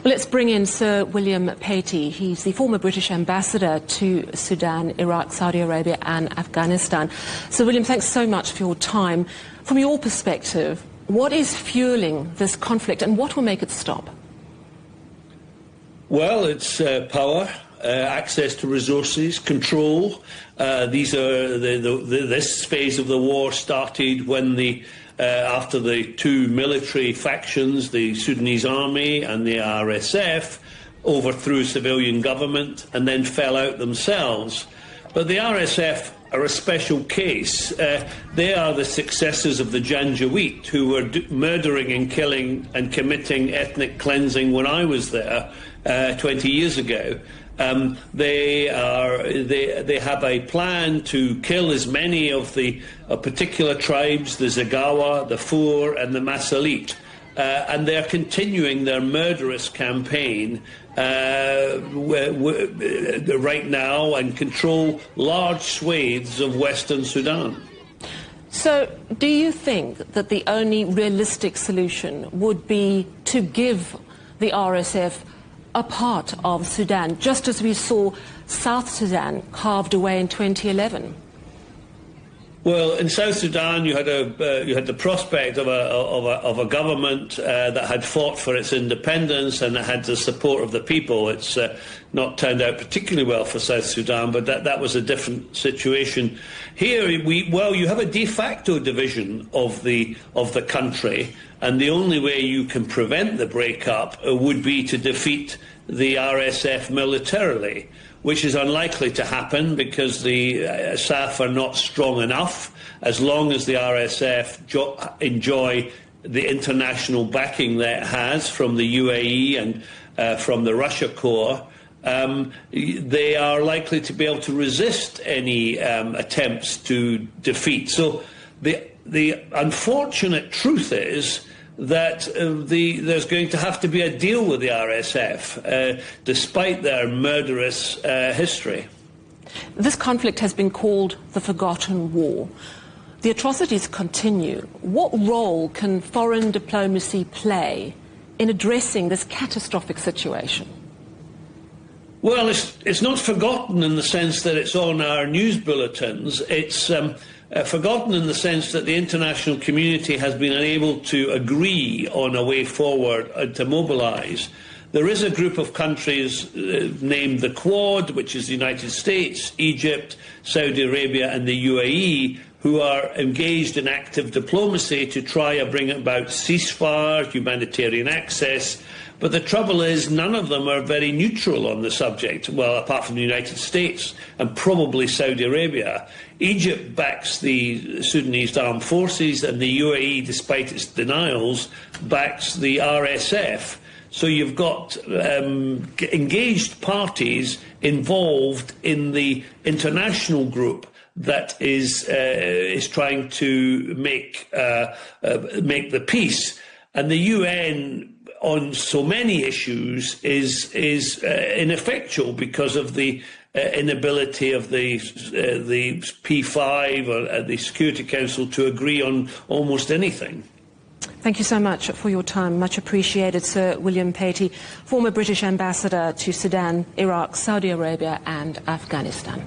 Well, let's bring in Sir William Patey. He's the former British ambassador to Sudan, Iraq, Saudi Arabia and Afghanistan. Sir William, thanks so much for your time. From your perspective, what is fueling this conflict and what will make it stop? Well, it's power, access to resources, control. This phase of the war started when after the two military factions, the Sudanese army and the RSF, overthrew civilian government and then fell out themselves. But the RSF are a special case. They are the successors of the Janjaweed, who were murdering and killing and committing ethnic cleansing when I was there 20 years ago. They have a plan to kill as many of the particular tribes, the Zagawa, the Fur and the Masalit, and they're continuing their murderous campaign right now and control large swathes of Western Sudan. So do you think that the only realistic solution would be to give the RSF a part of Sudan, just as we saw South Sudan carved away in 2011? Well, in South Sudan, you had the prospect of a government that had fought for its independence and that had the support of the people. It's not turned out particularly well for South Sudan, but that was a different situation. Here, you have a de facto division of the country, and the only way you can prevent the breakup would be to defeat the RSF militarily, which is unlikely to happen because the SAF are not strong enough. As long as the RSF enjoy the international backing that it has from the UAE and from the Russia Corps, they are likely to be able to resist any attempts to defeat. So the unfortunate truth is that there's going to have to be a deal with the RSF, despite their murderous history. This conflict has been called the Forgotten War. The atrocities continue. What role can foreign diplomacy play in addressing this catastrophic situation? Well, it's not forgotten in the sense that it's on our news bulletins. It's forgotten in the sense that the international community has been unable to agree on a way forward and to mobilise. There is a group of countries named the Quad, which is the United States, Egypt, Saudi Arabia and the UAE, who are engaged in active diplomacy to try and bring about ceasefire, humanitarian access. But the trouble is, none of them are very neutral on the subject, well, apart from the United States and probably Saudi Arabia. Egypt backs the Sudanese armed forces, and the UAE, despite its denials, backs the RSF. So you've got engaged parties involved in the international group that is trying to make the peace. And the UN, on so many issues, is ineffectual because of the inability of the P5 or the Security Council to agree on almost anything. Thank you so much for your time. Much appreciated, Sir William Patey, former British ambassador to Sudan, Iraq, Saudi Arabia and Afghanistan.